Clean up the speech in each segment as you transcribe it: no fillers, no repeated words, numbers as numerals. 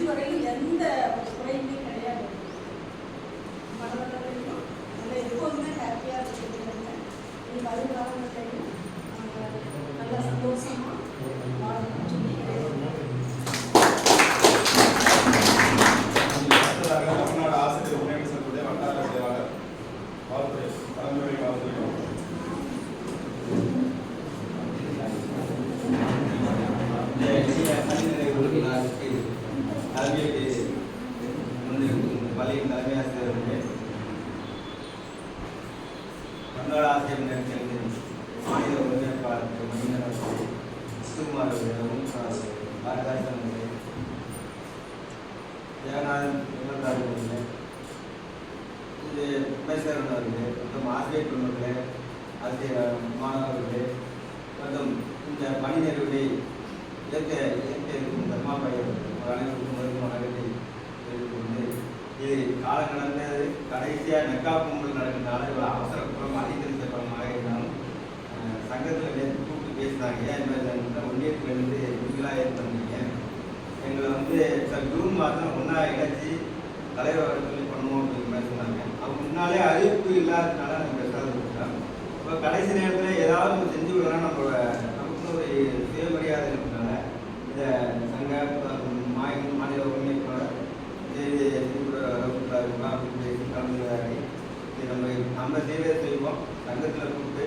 இதுவரையிலும் எந்த குறையுமே கிடையாது. மனதளவிலும் நல்ல எப்போதுமே ஹாப்பியாக இருக்கிறாங்க. நீ வருங்காலங்களையும் நல்ல சந்தோஷமாக வாழணும்னு சொல்லி தமிழ்நாடு ஆசிரியர் முன்னேற்ற சங்கத்துடைய வட்டார செயலாளர் வாழ்த்துறை தலைமுறை வாழ்த்துறை பள்ளியின் தலைமை ஆசிரியர் தமிழ்நாடு ஆசிரியர் முன்னேற்ற மாநில ஒருங்கிணைப்பாளர் மணிகண்டன் சுகுமார் பாரதாசன் ஜெகநாதன் இது உமேஸ்வரன் அவர்களே மற்றும் ஆசிரியர் குழுக்களே ஆசிரியர் மாணவர்களே மற்றும் இந்த பணி நிறைவை இயற்கை இருக்கும் தர்மாபாய் அனைவருக்கும் வணக்கத்தை தெரிவித்துக்கொண்டு இது காலம் கடந்தது கடைசியாக நெக்கா பொங்கல் நடக்கிறதுனால இவ்வளோ அவசரப்புறம் அதிகரித்த படமாக இருந்தாலும் சங்கத்தில் நேற்று கூப்பிட்டு பேசினாங்க. ஏன் இந்த முன்னேற்றிலிருந்து நீங்களாக ஏற்படுறீங்க, எங்களை ஜூன் மாதம் ஒன்றா இணைச்சி தலைவர் சொல்லி பண்ணுவோம் அப்படிங்கிற மாதிரி சொன்னாங்க. அவங்க முன்னாலே அறிவிப்பு இல்லாததுனால நம்ம பேசாத கொடுத்தாங்க. இப்போ கடைசி நேரத்தில் ஏதாவது நம்ம செஞ்சு விடலாம், நமக்குன்னு ஒரு சுயமரியாதை இருக்கிறதுனால இந்த சங்க மாநில ஒருங்கிணைப்பாளர் கலந்துரையாடி நம்ம செய்வதை செய்வோம். சங்கத்தில் கூப்பிட்டு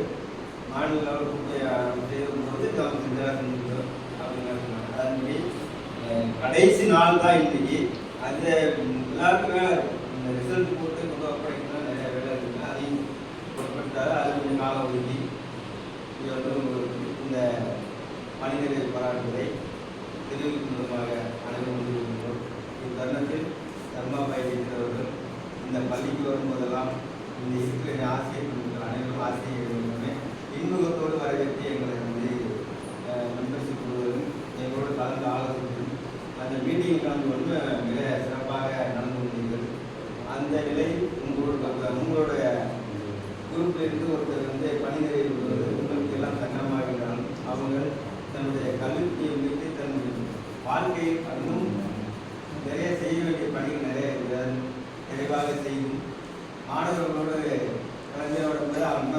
மாநில லெவலில் கூப்பிட்டு செய்யும்போது நம்ம செஞ்சால் செஞ்சுக்கிறோம் அப்படிங்கிற சொன்னாங்க. அதுமாதிரி கடைசி நாள் தான் இன்னைக்கு. அந்த எல்லாருக்குமே இந்த ரிசல்ட் போட்டு கொண்டு ஒப்படைக்கணும், நிறைய வேலை இருக்குங்க. அதையும் பொருட்படுத்தாத அது கொஞ்சம் காலம் ஒதுக்கி இந்த மனிதரை பாராட்டுவதை தெரிவிக்கும் விதமாக அனைவரும் கொண்டிருக்கின்றோம். இத்தருணத்தில் தர்மாபாய் இருக்கிறவர்கள் இந்த பள்ளிக்கு வரும்போதெல்லாம் இந்த இருக்கிற ஆசிரியர் அனைவரும் ஆசிரியர்களுமே இன்முகத்தோடு வரவேற்று எங்களை மெம்பர்ஷிப் கொடுவதும் எங்களோடு கலந்து ஆலோசிப்பதும் அந்த மீட்டிங் கலந்து மிக சிறப்பாக நடந்து கொண்டீர்கள். அந்த நிலை உங்களுடைய குரூப்பில் இருந்து ஒருத்தர் பணி நிறைவு கொள்வது உங்களுக்கு எல்லாம் சங்கடமாகிறாலும் அவங்க தன்னுடைய கல்வியை மீட்டு தன் வாழ்க்கையை இன்னும் நிறைய செய்ய வேண்டிய பணிகள் நிறைய இருக்கிறது. தெளிவாக செய்யும் மாணவர்களோடு கலைஞரோட போது அவங்க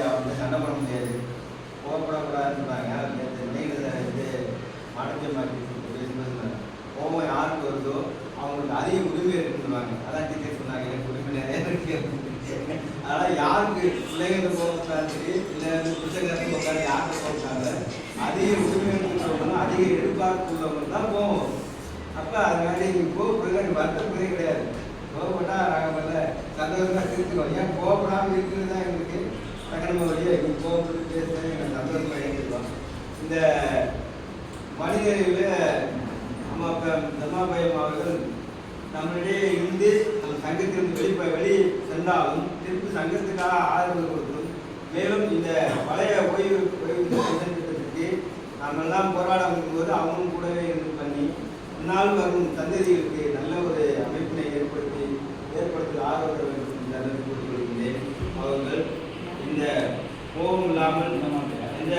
அவங்க சண்டை பண்ண முடியாது, கோவப்படக்கூடாதுன்னு சொன்னாங்க. மாடத்திய மாற்றி பேசும்போது கோபம் யாருக்கு வருதோ அவங்களுக்கு அதிக உரிமை இருக்குன்னு சொன்னாங்க. அதான் டீச்சர் சொன்னாங்க, எனக்கு உரிமை நிறைய இருக்கு. அதனால் யாருக்கு பிள்ளைகள் கோபப்பட்டாலும் சரி, இல்லை புத்தகத்தை உட்காந்து யாருக்கு கோபப்பட்டாங்க அதிக உரிமை இருக்குன்னு அதிக எதிர்பார்ப்பு உள்ளவங்க தான் போவோம். அப்போ அதனால நீங்கள் கோவப்படுறது வருத்தப்படுறதே கிடையாது. கோவப்பட்டா நாங்கள் சந்தோஷமாக திருத்துக்கோம். ஏன் கோவப்படாமல் இருக்கிறது தான் எங்களுக்கு சகனமாக வழியாக எங்களுக்கு கோவப்பட்டு பேசுகிறேன் எங்களுக்கு சந்தோஷமாக எழுதிருக்கோம். இந்த மனிதர்களில் நம்ம இப்போ தர்மாபயம் அவர்கள் நம்மளிடையே இருந்து நம்ம சங்கத்திலிருந்து வெளியே சென்றாலும் திருப்பி சங்கத்துக்காக ஆதரவு கொடுக்கணும். மேலும் இந்த பழைய ஓய்வு திட்டத்திற்கு நாமெல்லாம் போராட வரும்போது அவங்களும் கூடவே இருந்து பண்ணி முன்னால் வரும் சந்ததிகளுக்கு நல்ல ஒரு அமைப்பினை ஏற்படுத்த ஆதரவு வேண்டும் என்று கூறிக்கொள்கின்றேன். அவர்கள் இந்த கோபம் இல்லாமல் எந்த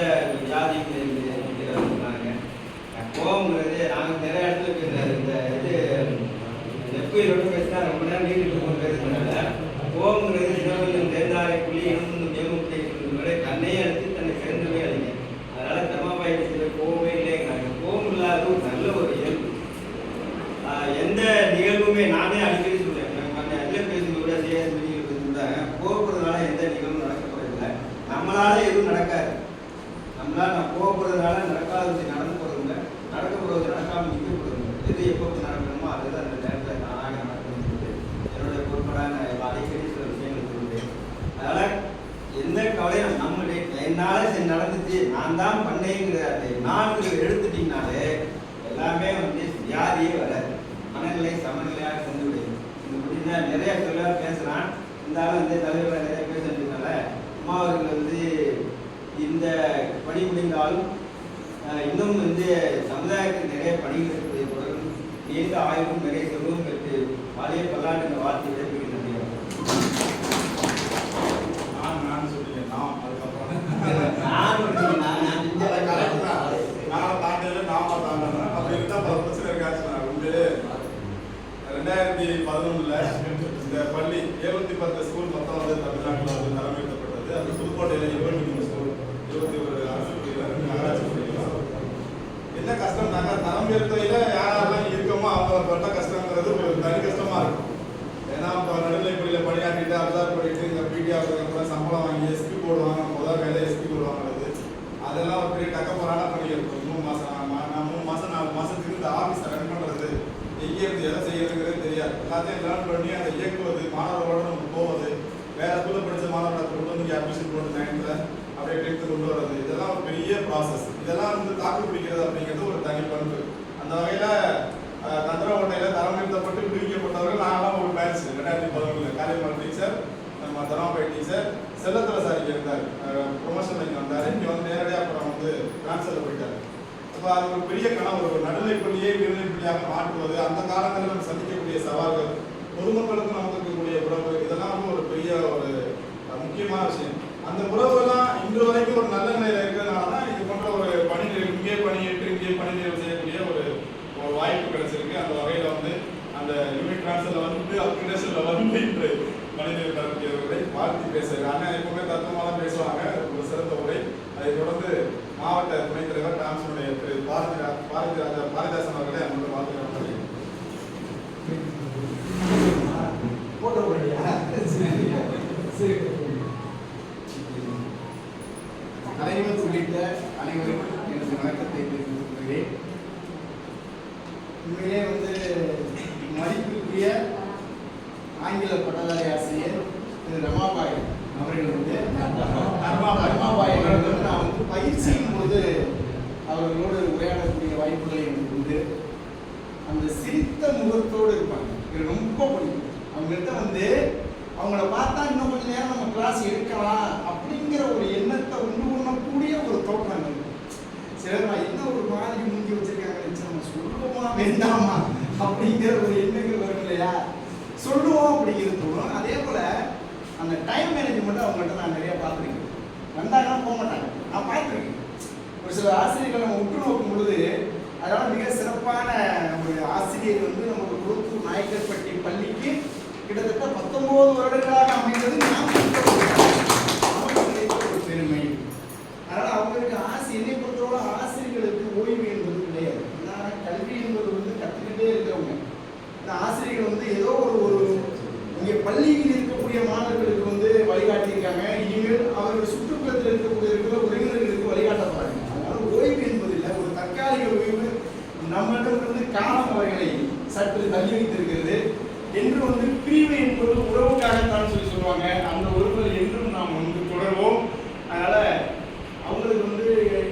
ஜாதியும் சொன்னாங்க. கோபங்கிறது நாங்கள் நிறைய இடத்துல பேசுகிறாரு. இந்த இது நெப்பையிலோட பேசினா ரொம்ப நேரம் நீட்டு போக பேசுறதுனால கோபங்கிறது சிவகல்யம் தேர்ந்தாரை புலி இனம் மேமுட்டை சொல்லுவதை தன்னையே அழைத்து தன்னை சேர்ந்தவே அழிங்க. அதனால தர்மாபாய் கோபமே இல்லைங்கிறாங்க. கோபம் இல்லாத ஒரு நல்ல ஒரு இயல்பு. எந்த நிகழ்வுமே நானே அடிக்கடி சொல்லுவேன், அதில் பேசும்போது சிஎஸ் மீட்டிங்கில் பேசும்போது கோபப்படுறதுனால எந்த நிகழ்வும் நடக்கப்படுறதில்லை. நம்மளால எதுவும் நடக்காது. நம்மளால் நான் கோபப்படுறதுனால நடக்காத நடந்து போகிறதில்லை, நடக்க போகிறது நடக்காமல் நிற்க போகிறதில்லை. எது எப்போ நடக்கணுமோ அதுதான் அந்த நேரத்தில் நானாக நடக்கணும்னு என்னுடைய பொறுப்படாக நான் அடிக்கடி சில விஷயங்கள் சொல்லுவேன். அதனால் எந்த கவலையும் நம்மளுடைய என்னால் சரி நடந்துச்சு நான் தான் பண்ணேங்கிற அந்த நான்கு எடுத்துட்டிங்கனாலே எல்லாமே வியாதியே வராது. மனநிலை சமநிலையாக சென்று விடுது. இந்த முடிஞ்சா நிறைய தொழிலாளர் பேசுகிறான், இருந்தாலும் தலைவர்கள் நிறைய பேசுறதுனால அம்மா அவர்கள் இந்த பணி முடிந்தாலும் இன்னும் சமுதாயத்துக்கு நிறைய பணிகள் இருப்பதை தொடரும் நீண்ட ஆய்வும் நிறைய செல்வம் பெற்று பழைய பல்லாண்டு வாழ்த்து விடைபெறுகின்றன. நான் சொல்லிட்டேன். நான் தாண்டல நாம தாண்டணும் அப்படி இருந்தால் 10 பிரச்சனை இருக்காச்சு. உண்மையிலே ஒன்றும் இல்லை. இந்த பள்ளி 710 ஸ்கூல் மொத்தம் வந்து தமிழ்நாட்டில் வந்து தரம் உயர்த்தப்பட்டது. அது புதுக்கோட்டையில் 23 ஸ்கூல், 21 அரசு பள்ளிகள், நகராட்சி பள்ளிகள். என்ன கஷ்டம்னாங்க, தரம் உயர்த்தையில் யாரெல்லாம் இருக்கோமோ அவங்க பட்ட கஷ்டங்கிறது ஒரு தனி கஷ்டமா இருக்கும். ஏன்னா இப்போ நடுநிலைப்பள்ளியில் பணியாற்றிட்டு அப்சர்வ் பண்ணிட்டு இந்த பிடிஆர் சம்பளம் வாங்கி எஸ்பி போடுவாங்க, முதல் வேலை எஸ்பி போடுவாங்கிறது அதெல்லாம் ஒரு பெரிய டக்கப்பரான பணி இருக்கும். 3 மாதம் 4 மாதத்துக்கு இந்த ஆஃபீஸை ரன் பண்ணுறது, எங்கேருந்து எதை செய்யறதுங்கிறது தெரியாது. எல்லாத்தையும் லேர்ன் பண்ணி அதை இயக்குவது, மாணவர்களோட நம்ம போவது, வேற ஸ்கூலில் படித்த மாணவர்களை கொண்டு வந்து இங்கே அட்மிஷன் போட்டு 9th அப்படியே 10th கொண்டு வர்றது, இதெல்லாம் ஒரு பெரிய ப்ராசஸ். இதெல்லாம் வந்து தாக்கு பிடிக்கிறது அப்படிங்கிறது ஒரு தனி பண்பு. அந்த வகையில் தந்திரக்கோட்டையில் தரம் உயர்த்தப்பட்டு விடுவிக்கப்பட்டவர்கள் நாங்களாம் ஒரு பேட்ச் 2011 காரியமல் டீச்சர், நம்ம தரமாபை டீச்சர் செல்லத்தில் சார் இங்கே இருந்தார், ப்ரொமோஷன் இங்கே வந்தார். இங்கே வந்து நேரடியாக அப்புறம் வந்து ட்ரான்ஸ்ஃபர் போயிட்டார். அப்போ அது ஒரு பெரிய கனவு, ஒரு நடுநிலைப்பள்ளியை உயர்நிலைப்பள்ளியாக மாற்றுவது, அந்த காலங்களில் நம்ம சந்திக்கக்கூடிய சவால்கள், பொதுமக்களுக்கும் நமக்கு இருக்கக்கூடிய உறவு, இதெல்லாம் வந்து ஒரு பெரிய ஒரு முக்கியமான விஷயம். அந்த உறவுலாம் இன்று வரைக்கும் ஒரு நல்ல நிலையில் இருக்கிறதுனால தான் இது போன்ற ஒரு இங்கே பணியேற்று இங்கே பணி நிறைவு செய்யக்கூடிய ஒரு வாய்ப்பு கிடைச்சிருக்கு. அந்த வகையில் வந்து அந்த யூனிட் ட்ரான்ஸ்ஃபரில் வந்து அப்கிரேஷனில் வந்து இன்று பணி நிறைவு தரக்கூடியவர்களை வாழ்த்தி பேசுகிறாங்க. அண்ணன் எப்பவுமே தத்துவமாக தான் பேசுவாங்க, ஒரு சிறந்த உரை. அதை தொடர்ந்து மாவட்ட துணைத் தலைவர் டான்ஸனுடைய திரு பாரதிதாசன் அவர்களே நம்மளோட வாழ்த்துக்கள். தலைவர் உள்ளிட்ட அனைவருக்கும் எனது வணக்கத்தை தெரிவித்துக் கொள்கிறேன். உண்மையிலே வந்து மதிப்புக்குரிய ஆங்கில பட்டதாரி ஆசிரியர் திரு ரமாபாய் அவர்கள் வந்து ரமாபாய் அவர்கள் வந்து நான் வந்து பயிற்சியின் போது அவர்களோடு உரையாடக்கூடிய வாய்ப்புகளை எனக்கு உண்டு. அந்த சிரித்த முகத்தோடு இருப்பாங்க, எனக்கு ரொம்ப பிடிக்கும். அவங்கள்ட்ட வந்து அவங்கள பார்த்தா இன்னும் கொஞ்சம் நேரம் நம்ம கிளாஸ் எடுக்கலாம் அப்படிங்கிற ஒரு எண்ணத்தை உண்டு பண்ணக்கூடிய ஒரு தோற்றங்கள். சிலர் என்ன ஒரு மாதிரி மூஞ்சி வச்சிருக்காங்க, நம்ம சொல்லுவோமா வேண்டாமா அப்படிங்கிற ஒரு எண்ணங்கள் வரும் இல்லையா, சொல்லுவோம் அப்படிங்கிறது தோணும். அதே போல அந்த டைம் மேனேஜ்மெண்ட் அவங்கள்ட்ட நான் நிறைய பார்த்துருக்கேன். வந்தாங்கன்னா போக மாட்டாங்க, நான் பார்த்துருக்கேன். ஒரு சில ஆசிரியர்கள் நம்ம உற்று நோக்கும் பொழுது அதனால மிக சிறப்பான ஒரு ஆசிரியர் வந்து நம்ம குருத்தூர் நாயக்கர்பட்டி பள்ளிக்கு கிட்டத்தட்ட 19 வருடங்களாக அமைந்தது ஒரு பெருமை. அதனால அவங்களுக்கு என்னை பொறுத்தவரை ஆசிரியர்களுக்கு ஓய்வு என்பது கிடையாது. ஏன்னா கல்வி என்பது வந்து கற்றுக்கிட்டே இருக்கிறவங்க. இந்த ஆசிரியர்கள் வந்து ஏதோ ஒரு இங்கே பள்ளியில் இருக்கக்கூடிய மாணவர்களுக்கு வந்து வழிகாட்டியிருக்காங்க, இனிமேல் அவர்கள் சுற்றுப்புறத்தில் இருக்கக்கூடிய உறவினர்களுக்கு வழிகாட்ட போறாங்க. அதனால ஓய்வு என்பது இல்லை, ஒரு தற்காலிக ஓய்வு நம்மளிடமிருந்து காலம் அவர்களை சற்று தள்ளி வைத்திருக்கிறது. என்று வந்து பிரிவு என்பது உறவுக்காகத்தான் சொல்லுவாங்க. அந்த உறவுகள் என்றும் நாம் வந்து தொடர்வோம். அதனால அவங்களுக்கு வந்து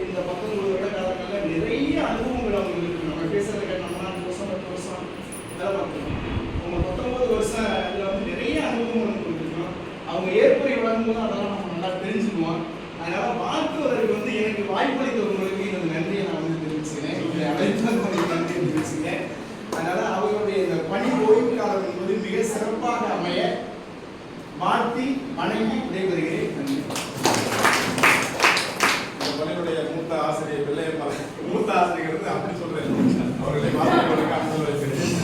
இந்த 19 வருட காலங்களில் நிறைய அனுபவங்கள் அவங்களுக்கு இருக்கு. நம்ம பேசுறதை கேட்டோம்னா 5 வருஷம் 10 வருஷம் இதெல்லாம் பார்த்துக்கணும். அவங்க 19 வருஷம் அதில் வந்து நிறைய அனுபவம் நமக்கு இருக்கணும். அவங்க ஏற்புரை வழங்கும்போது அதெல்லாம் நம்ம நல்லா தெரிஞ்சுக்குவோம். அதனால வாழ்த்துவதற்கு வந்து எனக்கு வாய்ப்பளித்தவங்களுக்கு எனது நன்றியை நான் வந்து தெரிவிச்சுக்கிறேன், அழைத்தவர்களுக்கு நன்றியை தெரிவிச்சுக்கிறேன். அதனால அவர்களுடைய இந்த பணி ஓய்வு காலம் என்பது மிக சிறப்பாக அமைய வாழ்த்தி வணங்கி விடைபெறுகிறேன். நன்றி. இந்த பள்ளியுடைய மூத்த ஆசிரியர் பிள்ளையம்மா, மூத்த ஆசிரியர் அப்படி சொல்றேன், அவர்களை வாழ்த்துக்களுக்கு அனுமதி வைக்கிறேன்.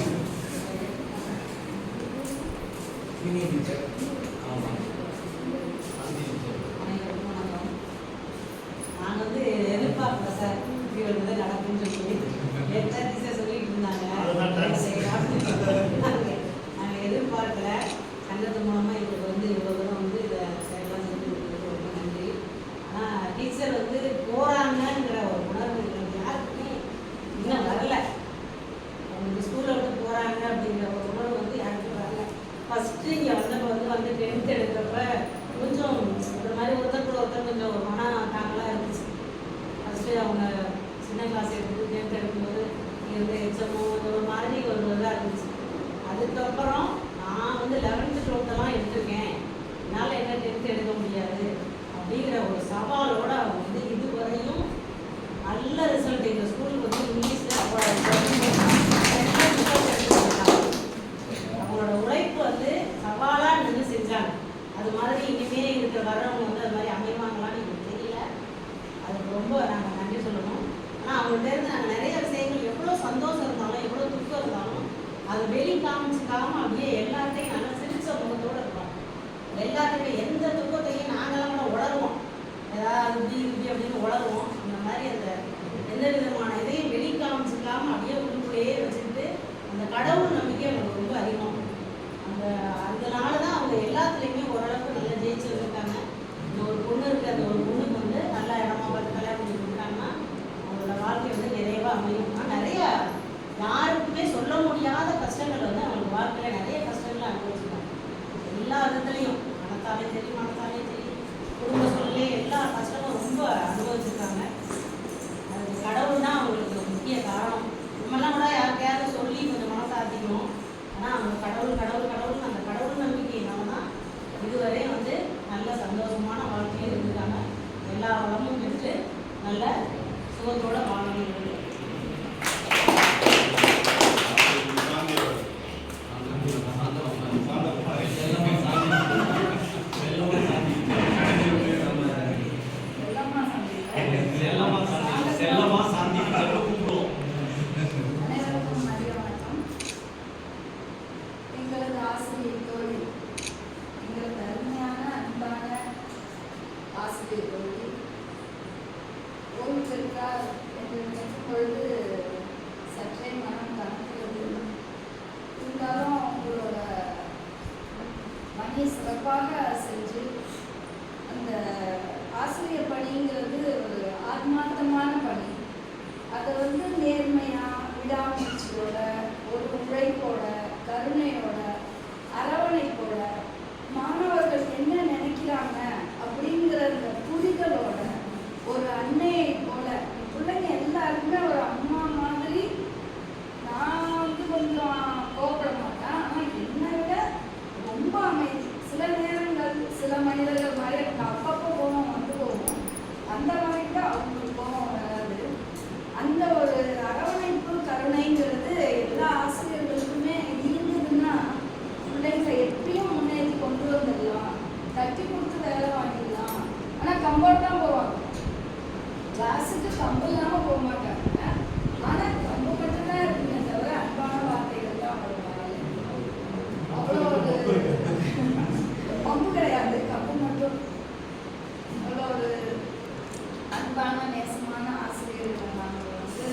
நான் வந்து எதிர்பார்க்கல சார், இப்படி வந்து நடக்கும்னு சொல்லி சொல்லிட்டு இருந்தாங்க. நாங்கள் எதிர்பார்க்கல. சங்கத்து மூலமா எங்களுக்கு வந்து இவ்வளோ தூரம் வந்து இதை செயலாம் செஞ்சு கொடுத்தது ரொம்ப நன்றி. ஆனால் டீச்சர் வந்து போறாங்கங்கிற ஒரு உணர்வு எங்களுக்கு யாருக்குமே இன்னும் வரல. அவங்க ஸ்கூலில் விட்டு போறாங்க அப்படிங்கிற ஒரு உணர்வு வந்து யாருக்கும் வரல. ஃபர்ஸ்ட் இங்கே வந்து 10th எடுக்கிறப்ப கொஞ்சம் ஒரு மாதிரி ஒருத்தர் கொஞ்சம் ஒரு மன தாங்கலாம் இருந்துச்சு. ஃபர்ஸ்ட்டு அவங்க சின்ன கிளாஸ் எடுத்து 10th எடுக்கும்போது இருந்த எக்ஸாமோ ஒரு மாதிரி ஒரு இதாக இருந்துச்சு. அதுக்கப்புறம் நான் வந்து 11th 12th எடுத்திருக்கேன், என்னால் என்ன 10th எடுக்க முடியாது அப்படிங்கிற ஒரு சவாலோடு அவங்க வந்து இதுவரையும் நல்ல ரிசல்ட் எங்கள் ஸ்கூலுக்கு வந்து இங்கிலீஷில் அவங்களோட உழைப்பு வந்து சவாலாக நின்று செஞ்சாங்க. அது மாதிரி இனிமேல் இருக்கிற வரவங்க வந்து அது மாதிரி அமைவாங்களான்னு எனக்கு தெரியல. அதுக்கு ரொம்ப நாங்கள் நன்றி சொல்லணும். ஆனால் அவங்கள்ட்ட இருந்து நாங்கள் நிறைய விஷயங்கள் எவ்வளோ சந்தோஷம் இருந்தாலும் எவ்வளோ துக்கம் இருந்தாலும் அதை வெளி காமிச்சு காமிச்சுக்காம அப்படியே எல்லாத்தையும் நல்லா சிரிச்ச முகத்தோடு இருப்பாங்க. எல்லாத்துக்கும் எந்த துக்கத்தையும் நாங்களாம் கூட உணர்வோம், ஏதாவது இப்படி இப்படி அப்படின்னு உணர்வோம். அந்த மாதிரி அந்த எந்த விதமான இதையும் வெளி காமிச்சுக்காம அப்படியே உள்ளுக்குள்ளேயே வச்சுக்கிட்டு அந்த கடவுள் நம்பிக்கை அவங்களுக்கு ரொம்ப அதிகம். அதனால தான் அவங்க எல்லாத்துலேயுமே ஓரளவுக்கு நல்லா ஜெயிச்சு வந்திருக்காங்க. இந்த ஒரு பொண்ணு இருக்குது, அந்த ஒரு பொண்ணுக்கு வந்து நல்ல இடமா பார்த்து கல்யாணம் பண்ணி கொடுத்தாங்கன்னா அவங்களோட வாழ்க்கை வந்து நிறைவாக அமையும்னா நிறைய யாருக்குமே சொல்ல முடியாத கஷ்டங்கள் வந்து அவங்க வாழ்க்கையில் நிறைய கஷ்டங்கள் அனுபவிச்சிருக்காங்க. எல்லா விதத்துலையும் மனத்தாலே சரி குடும்ப சூழ்நிலை எல்லா கஷ்டமும் ரொம்ப அனுபவிச்சிருக்காங்க. அது கடவுள் தான் அவங்களுக்கு முக்கிய காரணம். நம்மளாம் கூட யாருக்கையாவது சொல்லி கொஞ்சம் மனசாத்திக்கணும். ஆனால் அவங்க கடவுள் கடவுள் கடவுள் அந்த கடவுள் நம்பிக்கையினால தான் இதுவரை வந்து நல்ல சந்தோஷமான வாழ்க்கையில் இருந்திருக்காங்க. எல்லா வளமும் பெற்று நல்ல சுகத்தோட வாழணும். சிறப்பாக செஞ்சு அந்த ஆசிரியர் பணிங்கிறது ஒரு ஆத்மார்த்தமான பணி. அதை வந்து நேர்மையாக விடாமுயற்சியோட ஒரு உழைப்போட கருணையோட அரவணைப்போட மாணவர்கள் என்ன நினைக்கிறாங்க அப்படிங்கிற அந்த புரிதலோட ஒரு அன்னையை போல பிள்ளைங்க எல்லாருக்குமே ஒரு அம்மா மாதிரி. நான் வந்து கொஞ்சம் கோபப்பட மாட்டேன், ஆனால் என்னை விட ரொம்ப அமைதி. சில நேரங்கள் சில மனிதர்கள் மாதிரி எனக்கு அப்பப்போ கோபம் வந்து போகும், அந்த மாதிரி கூட அவங்களுக்கு கோபம் வராது. அந்த ஒரு அரவணைப்பு கருணைங்கிறது எல்லா ஆசிரியர்களுக்குமே இருந்ததுன்னா பிள்ளைங்களை எப்படியும் முன்னேறி கொண்டு வந்துடலாம், தட்டி கொடுத்து வேலை வாங்கிடலாம். ஆனால் கம்போர்ட் தான் போவாங்க, கிளாஸுக்கு கம்பு இல்லாமல் போக மாட்டாங்க. ஆனால் கம்பு மட்டும்தான் இருக்குங்க தவிர அன்பான வார்த்தைகள் தான் வருவாங்க. அவ்வளோ ஒரு கம்பு கிடையாது, கம்பு மட்டும். அவ்வளோ ஒரு அன்பான நேசமான ஆசிரியர்கள் நாங்கள் வந்து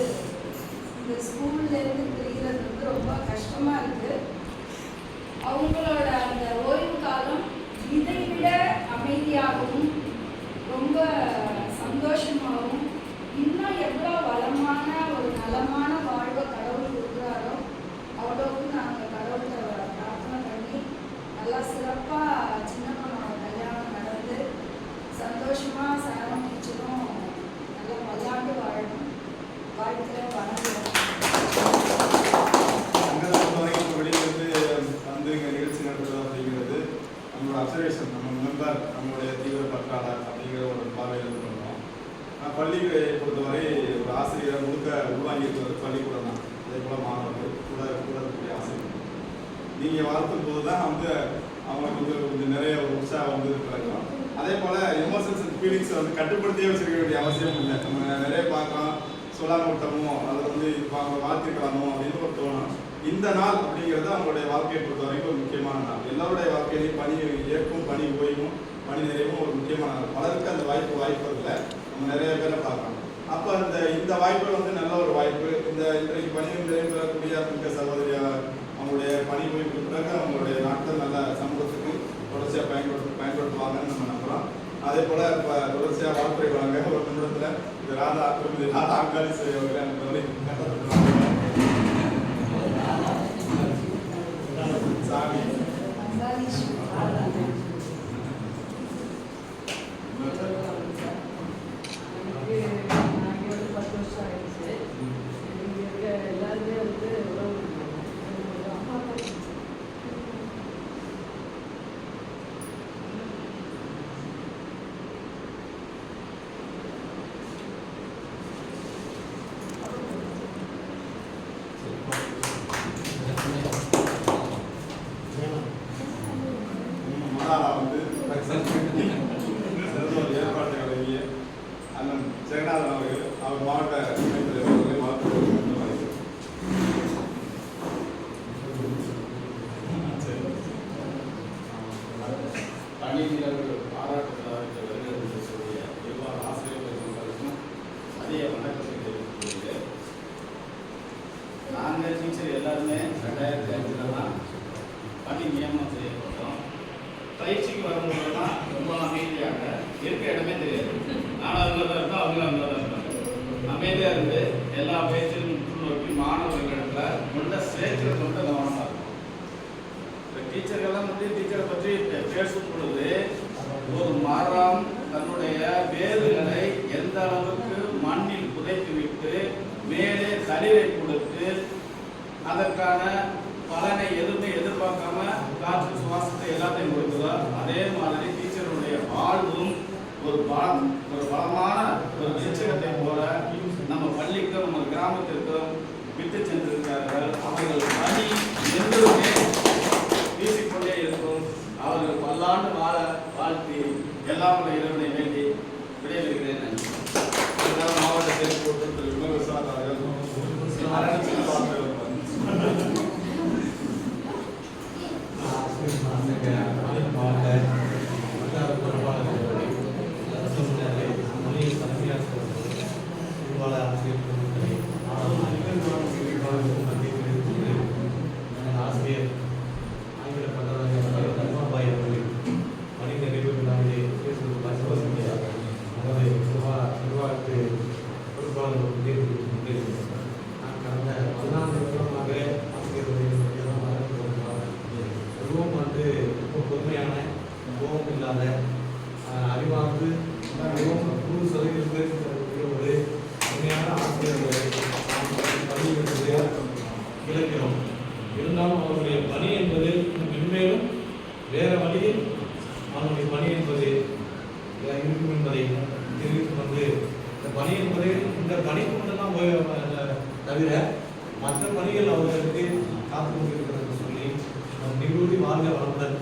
இந்த ஸ்கூல்லேருந்து பிரிகிறது வந்து ரொம்ப கஷ்டமாக இருக்குது. அவங்களோட அந்த ஓய்வு காலம் இதை விட அமைதியாகவும் ரொம்ப சந்தோஷமாகவும் இன்னும் எவ்வளோ வளமான ஒரு நலமான வாழ்வை கடவுள் கொடுக்குறாரோ அவ்வளோக்கு நாங்கள் கடவுள்கிட்ட பிரார்த்தனை பண்ணி நல்லா சிறப்பாக சின்ன பொண்ணோட கல்யாணம் நடந்து சந்தோஷமாக சாரம் டீச்சரும் நல்லா பல்லாண்டு வாழணும். வாழ்க்கையில வணங்குவோம். நிகழ்ச்சி நடத்துறது அப்படிங்கிறது நம்மளோட அப்சர்வேஷன், நம்ம மெம்பர், நம்மளுடைய தீவிர பற்றாளர் அப்படிங்கிற ஒரு பார்வையில் பண்ணுறோம். பள்ளியை பொறுத்தவரை ஒரு ஆசிரியரை முழுக்க உருவாங்கியிருக்கிறது பள்ளிக்கூடம் தான். அதே போல் மாணவர்கள் கூட இருக்கக்கூடிய ஆசிரியர் நீங்கள் வளர்த்தும் போது தான் வந்து அவங்களுக்கு கொஞ்சம் நிறைய ஒரு உற்சாகம் வந்து இருக்கிறோம். அதே போல் எமோஷன்ஸ் அண்ட் ஃபீலிங்ஸை வந்து கட்டுப்படுத்தியே வச்சிருக்க வேண்டிய அவசியம் இல்லை. நம்ம நிறைய பார்க்கலாம், சொல்லாம விட்டோமோ அதை வந்து அவங்க வாழ்த்திருக்கலாமோ அப்படின்னு ஒரு தோணும். இந்த நாள் அப்படிங்கிறது அவங்களுடைய வாழ்க்கையை பொறுத்த வரைக்கும் ஒரு முக்கியமான நாள். எல்லாருடைய வாழ்க்கையிலையும் பணி ஏற்பும் பணி ஓய்வும் பணி நிறைவும் ஒரு முக்கியமான நாள். பலருக்கு அந்த வாய்ப்பதில்லை, நம்ம நிறைய பேரை பார்க்கலாம். அப்போ இந்த வாய்ப்பு வந்து நல்ல ஒரு வாய்ப்பு. இன்றைக்கு பணி நிறைவு பெறக்கூடிய மிக்க சகோதரியாக அவங்களுடைய பணி ஓய்வுக்கு பிறகு அவங்களுடைய நாட்கள் நல்ல சமூகத்துக்கு தொடர்ச்சியாக பயன்படுத்துவாங்கன்னு நம்ம நம்புகிறோம். அதே போல் இப்போ தொடர்ச்சியாக வாழ்த்துறை வழங்க ஒரு நிமிடத்தில் இந்த ராதா அங்காளி செய்யவர்கள் எனக்கு வந்து சாமி டீச்சர் எல்லாருமே 2005 தான் பணி நியமனம் செய்யப்பட்டோம். பயிற்சிக்கு வரும்போதுலாம் ரொம்ப அமைதியாக இருக்க இடமே தெரியாது. நானும் அங்கே தான் இருக்கோம், அவங்களும் அங்கே தான் இருக்காங்க. அமைதியாக இருந்து எல்லா பயிற்சியும் நோக்கி மாணவர்களிடத்தில் கொண்ட சேர்க்கிறது கொண்ட கவனமாக இருக்கும். இப்போ டீச்சர்கள்லாம் டீச்சரை பற்றி பேசும் பொழுது ஒரு மரம் தன்னுடைய வேர்களை எந்த அளவுக்கு மண்ணில் புதைத்து விட்டு மேலே தளிரை கொடுத்து அதற்கான பலனை எதுவுமே எதிர்பார்க்காம காற்று சுவாசத்தை எல்லாத்தையும் கொடுக்குதோ அதே மாதிரி டீச்சருடைய வாழ்வும் ஒரு பலமான ஒரு நிச்சயத்தை போல நம்ம பள்ளிக்கும் நம்ம கிராமத்திற்கும் விட்டு சென்றிருக்கிறார்கள். அவர்கள் பணி எந்தவுமே வீசிக்கொண்டே இருக்கும். அவர்கள் பல்லாண்டு வாழ வாழ்த்தி எல்லாம் உள்ள இறைவனை வேண்டி விடைபெறுகிறேன். நன்றி. மாவட்ட செயற்கூட்டு திரு விமர்சார் அவர்கள் ஆசிரியர் ஆங்கில பட்டதாரி தர்மாபாய் அவர்கள் மனித நிறைவு விழாவிலே பேசுவது பசுவசம் அதாவது நிர்வாகத்து பொறுப்பாளர்கள் தேர்தலுக்கு முன்னேறினார். நான் கடந்த 14 வருடமாக ஆசிரியர்களுடைய மிகவும் ரொம்ப பொறுமையான கோபம் இல்லாத அறிவார்ந்து மிகவும் 100% ஒரு உண்மையான ஆசிரியர்களை பதிவு இழக்கிறோம். இருந்தாலும் அவருடைய பணி என்பது மென்மேலும் வேறு வழியில் அவருடைய பணி என்பது இருக்கும் என்பதை தெரிவித்து வந்து இந்த பணி என்பது இந்த பணிக்கு மட்டும்தான் தவிர மற்ற பணிகள் அவர்களுக்கு காத்து கொண்டிருக்கிறது சொல்லி நிகழ்ச்சி வாழ்க வளமுடன்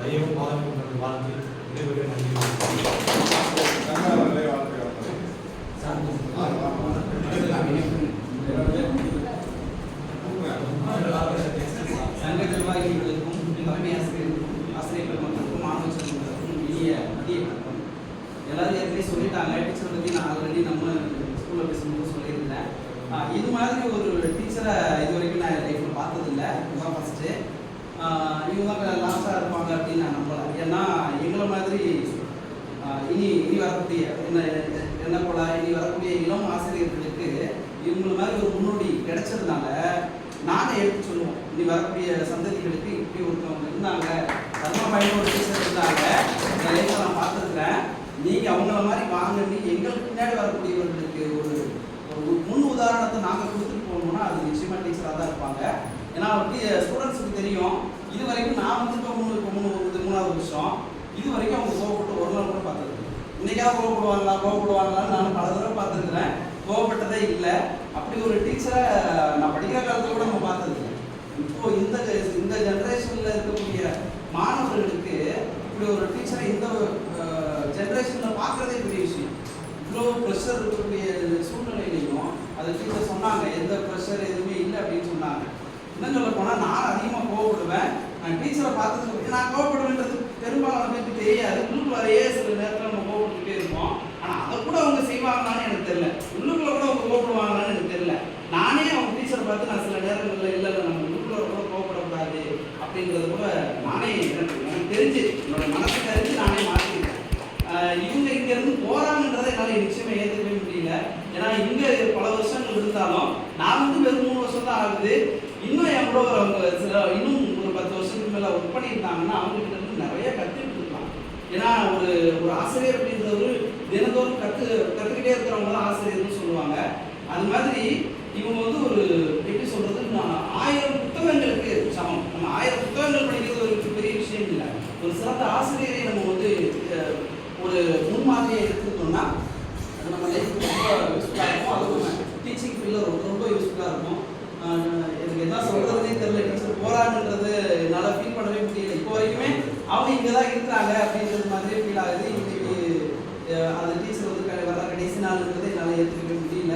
ஐயவும் பாதம் வாழ்த்து விடைபெற நன்றி. சங்க நிர்வாகிகளுக்கும் தலைமை ஆசிரியர்கள் மக்களுக்கும் மாணவ செல்வங்களுக்கும் இனிய மதிய வணக்கம். எல்லாரும் ஏற்கனவே சொல்லிட்டாங்க. டீச்சரை பற்றி நான் ஆல்ரெடி நம்ம ஸ்கூலில் பேசும்போது சொல்லியிருந்தேன். இது மாதிரி ஒரு டீச்சரை இது வரைக்கும் நான் லைஃப்பில் பார்த்ததில்லை. இதுதான் ஃபஸ்ட்டு. இவங்க தான் லாஸ்ட்டாக இருப்பாங்க அப்படின்னு நான் நம்பலை. ஏன்னா எங்களை மாதிரி இனி வரக்கூடிய என்ன போல இனி வரக்கூடிய இளம் ஆசிரியர்களுக்கு இவங்கள மாதிரி ஒரு முன்னோடி கிடைச்சதுனால நாங்கள் எடுத்து சொல்லுவோம். இனி வரக்கூடிய சந்ததிகளுக்கு இப்படி ஒருத்தவங்க இருந்தாங்க, தர்மபாய் ஒரு டீச்சர் இருந்தாங்க, இந்த லைஃப்பில் நான் பார்த்துருக்கேன். நீங்கள் அவங்கள மாதிரி வாங்கன்னு எங்களுக்கு பின்னாடி வரக்கூடியவர்களுக்கு ஒரு முன் உதாரணத்தை நாங்கள் கொடுத்துட்டு போகணும்னா அது நிச்சயமாக டீச்சராக தான் இருப்பாங்க. ஏன்னா ஸ்டூடெண்ட்ஸுக்கு தெரியும். இது வரைக்கும் நான் வந்து இப்போ 3வது வருஷம் இது வரைக்கும் அவங்க கோவப்பட்டு ஒரு நாள் கூட பார்த்தது. இன்றைக்காக கோவப்படுவாங்களான்னு நான் பல தடவை பார்த்துருக்குறேன். கோவப்பட்டதே இல்லை. அப்படி ஒரு டீச்சரை நான் படிக்கிற காலத்தில் கூட நம்ம பார்த்தது. இப்போ இந்த ஜென்ரேஷனில் இருக்கக்கூடிய மாணவர்களுக்கு இப்படி ஒரு டீச்சரை இந்த ஜென்ரேஷனில் பார்க்குறதே பெரிய விஷயம். இவ்வளோ ப்ரெஷர் இருக்கக்கூடிய சூழ்நிலையிலையும் அது டீச்சர் சொன்னாங்க, எந்த ப்ரெஷர் எதுவுமே இல்லை அப்படின்னு சொன்னாங்க. என்ன சொல்ல போனால் நான் அதிகமாக கோவப்படுவேன். நான் டீச்சரை பார்த்ததுக்கு நான் கோவப்படுவேன்றது பெரும்பாலான பேருக்கு தெரியாது. உள்ளுக்குள்ளாரையே சில நேரத்தில் நம்ம கோவப்பட்டுக்கிட்டே இருப்போம். ஆனால் அதை கூட அவங்க செய்வாங்களான்னு எனக்கு தெரியல. உள்ளுக்குள்ள கூட அவங்க கோவப்படுவாங்களான்னு எனக்கு தெரியல. நானே அவங்க டீச்சரை பார்த்து நான் சில நேரங்களில் இல்லை நம்ம உள்ளுக்குள்ள கூட கோவப்படக்கூடாது அப்படிங்கிறது கூட நானே எனக்கு தெரிஞ்சு என்னோட மனசு தெரிஞ்சு நானே மாற்றிருக்கேன். இவங்க இங்கேருந்து போகிறாங்கன்றதை என்னால் நிச்சயமாக ஏற்றுக்கவே முடியல. ஏன்னா இங்கே பல வருஷங்கள் இருந்தாலும் நான் வந்து வெறும் 3 வருஷம் தான் ஆகுது. இன்னும் என் கூட அவங்க இன்னும் ஒரு 10 வருஷத்துக்கு மேலே ஒர்க் பண்ணியிருந்தாங்கன்னா அவங்ககிட்ட இருந்து நிறைய கற்றுக்கிட்டு இருக்கலாம். ஏன்னா ஒரு ஆசிரியர் அப்படின்றது தினந்தோறும் கற்றுக்கிட்டே இருக்கிறவங்க தான் ஆசிரியர்னு சொல்லுவாங்க. அது மாதிரி இவங்க வந்து ஒரு எப்படி சொல்கிறது 1000 புத்தகங்களுக்கு சமம். நம்ம 1000 புத்தகங்கள் படிக்கிறது ஒரு பெரிய விஷயம் இல்லை. ஒரு சிறந்த ஆசிரியரை நம்ம வந்து ஒரு முன்மாதிரியை எடுத்துக்கிட்டோம்னா அது நம்ம லைஃப்க்கு ரொம்ப யூஸ்ஃபுல்லாக இருக்கும். அதுவும் டீச்சிங் ஃபீல்டில் ரொம்ப யூஸ்ஃபுல்லாக இருக்கும். எனக்கு என்ன சொல்கிறதுனே தெரியல. டீச்சர் போகிறாங்கன்றது என்னால் ஃபீல் பண்ணவே முடியல. இப்போ வரைக்குமே அவங்க இங்கே தான் இருக்கிறாங்க அப்படின்றது மாதிரியே ஃபீல் ஆகுது. இன்றைக்கி அந்த டீச்சர் வந்து வர கடைசி நாள்ன்றது என்னால் ஏற்றுக்கவே முடியல.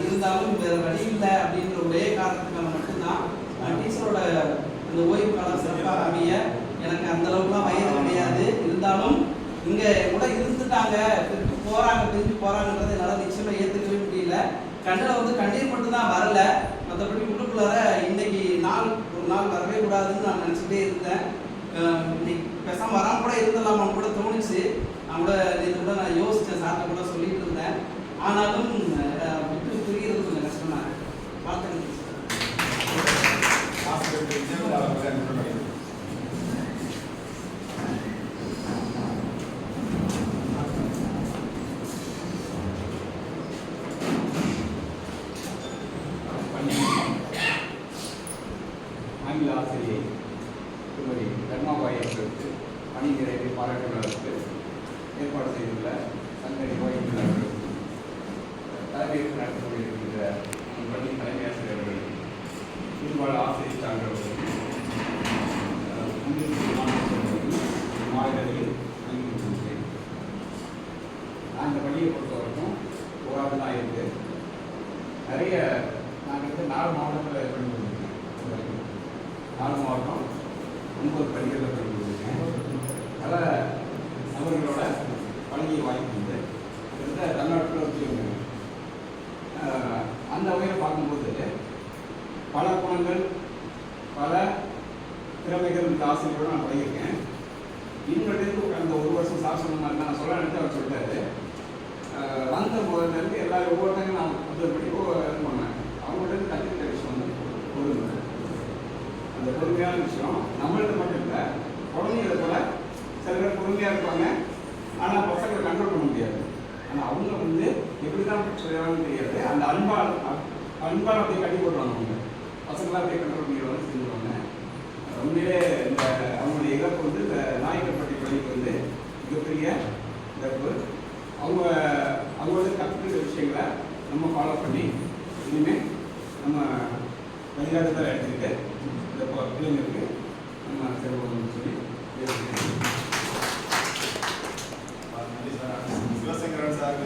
இருந்தாலும் வேறு வழி இல்லை அப்படின்ற ஒரே காரணத்துக்கான மட்டும்தான் டீச்சரோட அந்த ஓய்வு காலம் சிறப்பாக அமைய. எனக்கு அந்தளவுக்குலாம் வயது கிடையாது. இருந்தாலும் இங்கே கூட இருந்துட்டாங்க, பிரிஞ்சு போகிறாங்கன்றதை என்னால் நிச்சயமாக ஏற்றுக்கவே முடியல. கண்ணில் வந்து கண்ணீர் மட்டும்தான் வரல. மற்றபடி உள்ளுக்குள்ளார இன்னைக்கு ஒரு நாள் வரவே கூடாதுன்னு நான் நினச்சிட்டே இருந்தேன். இன்னைக்கு பேசாமல் வராமல் கூட இருந்தலாமான்னு கூட தோணுச்சு. நான் கூட நேற்று கூட நான் யோசித்தேன், சார்ட்ட கூட சொல்லிட்டு இருந்தேன். ஆனாலும் விட்டு புரிகிறது கொஞ்சம் கஷ்டம் தான். வாழ்த்துக்கள். ஆங்கில ஆசிரியை திருமதி தர்மாபாய் அவர்களுக்கு பணி நிறைவு பாராட்டுகளுக்கு ஏற்பாடு செய்துள்ள சங்க நிர்வாகிகள் அவர்களுக்கு தலைமையேற்று நடத்தி கொண்டிருக்கின்ற பள்ளி தலைமை ஆசிரியர்கள், இருபால் ஆசிரியர் சான்றவர்களுக்கு மாநிலத்தில் அங்கீகரிக்கிறேன். நான் இந்த பள்ளியை பொறுத்தவரைக்கும் ஒரு தான் இருக்கு. நிறைய நாங்கள் வந்து 4 மாவட்டத்தில் பள்ளி கொடுத்துருக்கேன். 4 மாவட்டம் 9 பள்ளிகளில் பள்ளி கொடுத்துருக்கேன். பல நபர்களோட பள்ளியை வாங்கிட்டு கிட்டத்தட்ட தமிழ்நாட்டில் வச்சுருக்கேன். அந்த வகையில் பார்க்கும்போது பல குணங்கள், பல திறமைகள் இந்த ஆசிரியரோடு நான் பழகியிருக்கேன். இன்னொரு கடந்த 1 வருஷம் சார் சொன்ன மாதிரி நான் சொல்ல நினைச்சு அவர் சொல்லிட்டாரு. வந்த போதிலிருந்து எல்லாரும் ஒவ்வொருத்தங்க நான் அப்சர்வ் பண்ணி இது பண்ணேன். அவங்கள்ட்ட கற்றுக்கிட்ட விஷயம் வந்து பொறுமை. அந்த பொறுமையான விஷயம் நம்மள்ட்ட மட்டும் இல்லை, குழந்தைங்களை போல சில பேர் பொறுமையாக இருப்பாங்க, ஆனால் பசங்களை கண்ட்ரோல் பண்ண முடியாது. ஆனால் அவங்க வந்து எப்படி தான் செய்வாங்கன்னு தெரியாது. அந்த அன்பால் அப்படியே கட்டி போட்டுருவாங்க. அவங்க பசங்களாம் அப்படியே கண்ட்ரோல் பண்ணிடுவாங்க, செஞ்சுருவாங்க. உண்மையிலே இந்த அவங்களுடைய இழப்பு வந்து இந்த நாயக்கன்பட்டி பள்ளிக்கு வந்து மிகப்பெரிய இழப்பு. அவங்க வந்து கற்றுக்கிற விஷயங்களை நம்ம ஃபாலோ பண்ணி இனிமேல் நம்ம வழிகாட்டுதல் எடுத்துக்கிட்டு இந்த பிள்ளைங்களுக்கு நம்ம செல்வம்னு சொல்லி சிவசங்கரன் சார்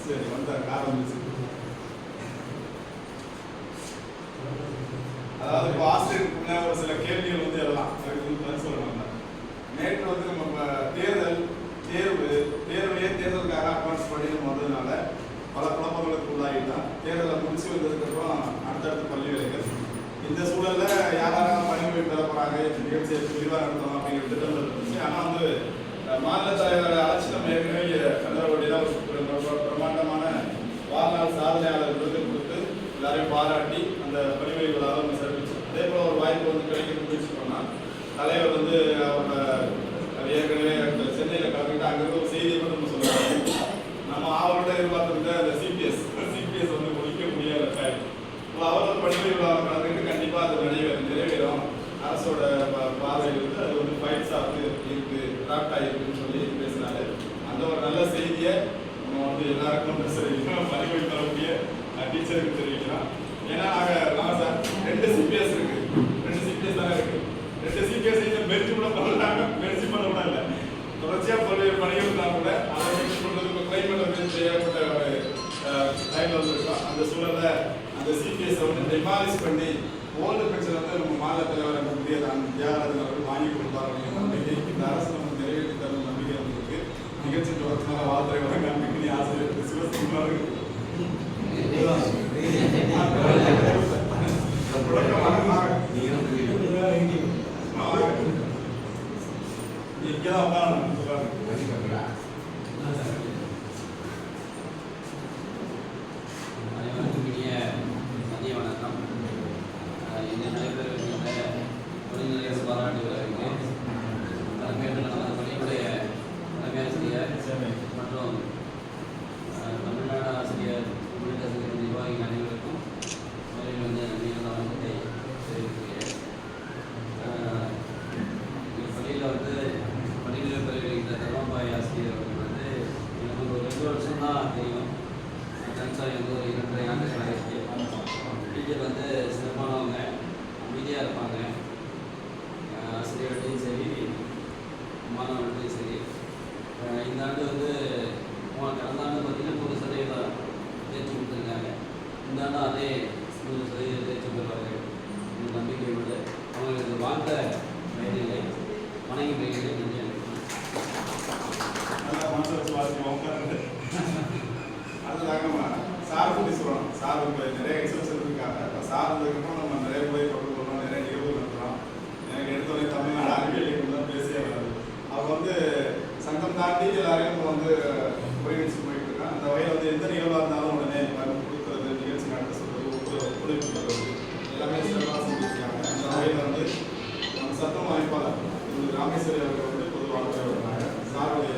சரி வந்தார் ஆரம்பிச்சு. அதாவது இப்போ ஆசிரியருக்குள்ள ஒரு சில கேள்விகள் வந்து எல்லாம் பதில் சொல்லணும். நேற்று வந்து நம்ம தேர்வையே தேர்தலுக்காக அட்வான்ஸ் பண்ணி வந்ததுனால பல குழப்பங்களுக்கு உள்ளாகிட்டான். தேர்தலை முடிச்சு வந்ததுக்கப்புறம் அடுத்தடுத்த பள்ளி வேலைகள் இந்த சூழல்ல யாரெல்லாம் பணிபுரி பெற போறாங்க, நிகழ்ச்சியை விரிவாக நடத்தணும் அப்படிங்கிற திட்டம் இருந்துச்சு. ஆனால் வந்து மாநில தலைவரை அழைச்சி நம்ம ஏற்கனவே கந்தரவடியில் ஒரு பிரமாண்டமான வாழ்நாள் சாதனையாளர் விருது கொடுத்து எல்லாரையும் பாராட்டி அந்த பணிபுரி விழாவை நம்ம சிறப்பிச்சு. அதே போல ஒரு வாய்ப்பு வந்து கிடைக்க முயற்சி பண்ணால் தலைவர் வந்து அவரோட ஏற்கனவே சென்னையில் கலந்துக்கிட்டு அங்கிருந்து ஒரு செய்தியை மட்டும் நம்ம சொல்லுவாங்க. நம்ம அவரோட எதிர்பார்த்துக்கிட்ட அந்த சிபிஎஸ் வந்து முடிக்க முடியாத டைம். அவரோட பணிபுரி விழாவை கலந்துக்கிட்டு கண்டிப்பாக அது நிறைவேறும். அரசோட பார்வையில் இருந்து அது வந்து ஃபைட்ஸாக இருக்கு, டிராப்ட் ஆகிருக்குன்னு சொல்லி பேசினாரு. அந்த ஒரு நல்ல செய்தியை நம்ம வந்து எல்லாருக்கும் தெரிவிக்கணும், பணிபுரி தரக்கூடிய டீச்சருக்கு தெரிவிக்கலாம். ஏன்னா நாங்கள் சார் 2 சிபிஎஸ் இருக்கு, 2 சிபிஎஸ் தானே இருக்கு. 2 சிபிஎஸ் மெர்ஜ் கூட பண்ணலாங்க, மெர்ஜ் பண்ண கூட இல்லை. தொடர்ச்சியாக பல்வேறு பணிகள் இருந்தால் கூட அதை மெர்ஜ் பண்ணுறது இப்போ கிளைமேட் வந்து செய்யப்பட்ட ஒரு டைமில் வந்துருக்கோம். அந்த சூழலை அந்த சிபிஎஸ் வந்து டெமாலிஷ் பண்ணி ஓல்டு பென்ஷன் வந்து நம்ம மாநில தலைவர் புதிய தியாகராஜன் அவர்கள் வாங்கி கொடுப்பார் அப்படிங்கிற நம்பிக்கை இந்த அரசு நமக்கு நிறைவேற்றி தரும் நம்பிக்கை வந்துருக்கு. நிகழ்ச்சி தொடர்ச்சியாக வாழ்த்துறை வர நம்பிக்கை ஆசிரியர் சிவசங்கர் அனைவருக்கும் இனிய மதிய வணக்கம். இன்று நடைபெறுகின்ற தொழில்நிலைய பாராட்டு விழாவிற்கு தலைமையேற்று நமது பள்ளியுடைய தலைமை ஆசிரியர் மற்றும் தமிழ்நாடு ஆசிரியர் உள்ளிட்ட நிர்வாகிகள் அனைவருக்கும் முதலில் வந்து நன்றியான வணக்கத்தை தெரிவிக்கிறேன். பள்ளியில் வந்து பள்ளியில் பயிலுகின்ற தர்மாபாய் ஆசிரியர் அவர்கள் வந்து எனக்கு ஒரு 2 வருஷம் தான் தெரியும். கன்சாரி வந்து ஒரு 2.5 ஆண்டுகள் ஆகிடுச்சு. டீச்சர் வந்து சிறப்பானவங்க, அமைதியாக இருப்பாங்க. ஆசிரியர்களையும் சரி, மாணவர்களையும் சரி. இந்த ஆண்டு வந்து கடந்த ஆண்டு பார்த்தீங்கன்னா 100% தேர்ச்சி கொடுத்துருக்காங்க. இந்த ஆண்டு அதே 100% தேர்ச்சி பெறுவார்கள் இந்த நம்பிக்கையோடு அவங்களுக்கு வாழ்த்த வயதில்லை வணங்கி வைக்கிறேன். நன்றி. நம்ம சார் பற்றி சொல்லணும். சார் இப்போ நிறைய எக்ஸப்ஷன் இருக்காங்க. இப்போ சார் இருந்ததுக்கப்புறம் நம்ம நிறைய போய் தொடர்பு கொள்ளணும், நிறைய நிகழ்வு நடத்தலாம். எனக்கு எடுத்தோடனே தமிழ்நாடு அறிவியல் இயக்கம் தான் பேசியே வராது. அவங்க வந்து சங்கம் தாண்டி எல்லாரையும் வந்து ஒருங்கிணைச்சு போயிட்டு இருக்காங்க. அந்த வகையில் வந்து எந்த நிகழ்வாக இருந்தாலும் உடனே கொடுக்குறது, நிகழ்ச்சி நடத்த சொல்றது, ஒத்துழைப்பு கொடுக்குறது எல்லாமே சிறப்பாக செஞ்சுருக்காங்க. அந்த வகையில் வந்து நம்ம சத்தம் அமைப்பாளர் ராமேஸ்வரி அவர்கள் வந்து பொதுவாக வருவாங்க. சாருடைய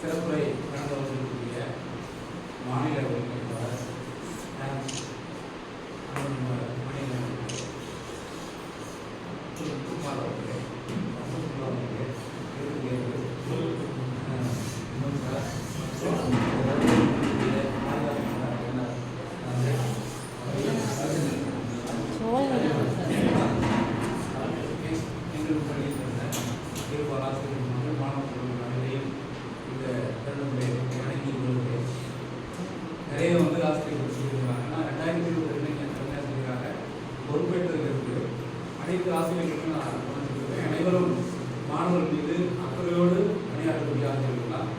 சிறப்புரை நடந்து வந்திருக்கக்கூடிய மாநில ஒருங்கிணைப்பாளர் குமார் அவர்களே, நிறைய வந்து ஆசிரியர்கள் சொல்லியிருக்காங்கன்னா 2022 சொல்லியிருக்காங்க. பொறுப்பேற்றதற்கு அனைத்து ஆசிரியர்களுக்கும் நான் சொல்லியிருக்கேன். அனைவரும் மாணவர்கள் மீது அக்கறையோடு பணியாற்றக்கூடிய ஆசிரியர்கள் தான்.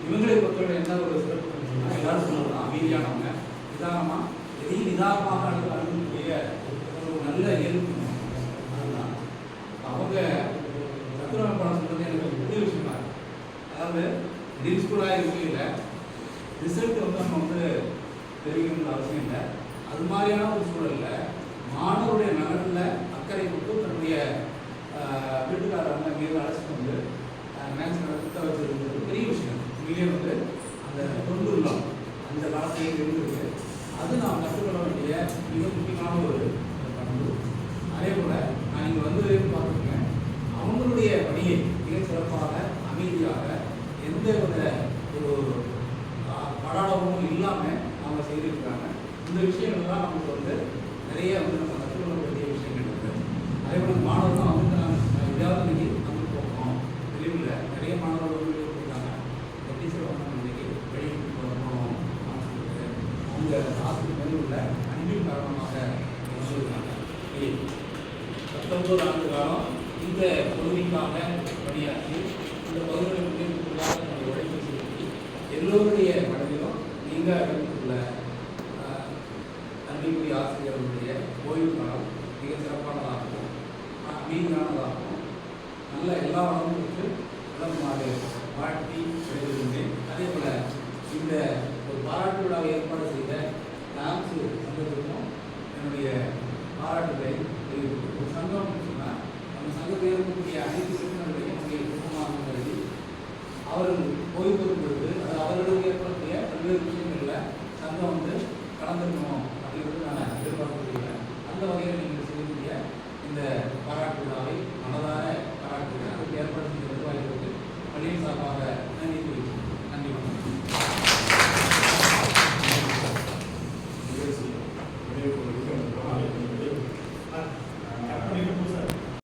இவங்களை பொறுத்தவரை என்ன ஒரு சிறப்பு சொன்னால் எல்லாரும் சொல்லலாம் அமைதியானவங்க, நிதானமாக எதையும் நிதானமாக அணுகக்கூடிய ஒரு நல்ல இயல்பு. அதுதான் அவங்க சத்துணவு படம் சொல்றது எனக்கு புதிய விஷயமா இருக்கு. அதாவது டீல் ஸ்கூலாக இருக்கையில் ரிசல்ட் வந்து நம்ம வந்து தெரிவிக்கணும்னு அவசியம் இல்லை. அது மாதிரியான ஒரு சூழலில் மாணவருடைய நலனில் அக்கறை கொண்டு தன்னுடைய வீட்டுக்காரங்க மீது அழைச்சிட்டு வந்து மேக்ஸ் நடத்த வச்சிருக்கிறது பெரிய விஷயம். உண்மையிலே வந்து அந்த தொண்டுள்ளம் அந்த காலத்திலே இருந்திருக்கு. அது நாம் கற்றுக்கொள்ள வேண்டிய மிக முக்கியமான ஒரு பண்பு. அதே போல் நான் இங்கே வந்து பார்த்துருக்கேன், அவங்களுடைய பணியை மிக சிறப்பாக அமைதியாக எந்த வித ஒரு படாடமும் இல்லாமல் அவங்க செய்திருக்கிறாங்க. இந்த விஷயங்கள்லாம் நமக்கு வந்து நிறைய வந்து நம்ம கற்றுக்கொள்ள வேண்டிய விஷயங்கள் இருக்குது. அதே போல் மாணவர்களும் அவங்க எதாவது இன்னைக்கு வந்து போகணும் தெளிவில் நிறைய மாணவர்கள் வந்து இருக்காங்க. இந்த டீச்சர் வந்து இன்னைக்கு வெளியே போகணும் சொல்லிட்டு அவங்க ஆசிரியர் மேலே உள்ள அன்பின் காரணமாக சொல்லியிருக்காங்க. 19 ஆண்டு காலம் இந்த பகுதிக்காக பணியாற்றி இந்த பகுதிகளுக்கு நம்முடைய உழைப்பை செலுத்தி எல்லோருடைய மனதிலும் நீங்கள் அறிவித்துள்ள அன்பிற்குரிய ஆசிரியர்களுடைய ஓய்வு காலம் மிக சிறப்பானதாகவும் அமைதியானதாகவும் நல்ல எல்லா வளமும் பெற்று வளமாக வாழ்த்தி விடைபெறுகின்றேன். அதே போல் இந்த ஒரு பாராட்டு விழாவை ஏற்பாடு செய்த டான்ஸ் சங்கத்திற்கும் என்னுடைய பாராட்டுகளை தெரிவிக்கிறேன். ஒரு சங்கம் சொன்னால் நம்ம சங்கத்தில் இருக்கக்கூடிய அனைத்து உறுப்பினர்களையும் நம்முடைய குடும்பமாக கருதி அவர்கள் ஓய்வு பெறும் பொழுது அது அவர்களுக்கு ஏற்படக்கூடிய பல்வேறு விஷயங்களில் சங்கம் வந்து கலந்துக்கணும் அப்படிங்கிறது நான் எதிர்பார்க்கிறேன். அந்த வகையில் நீங்கள் செய்யக்கூடிய இந்த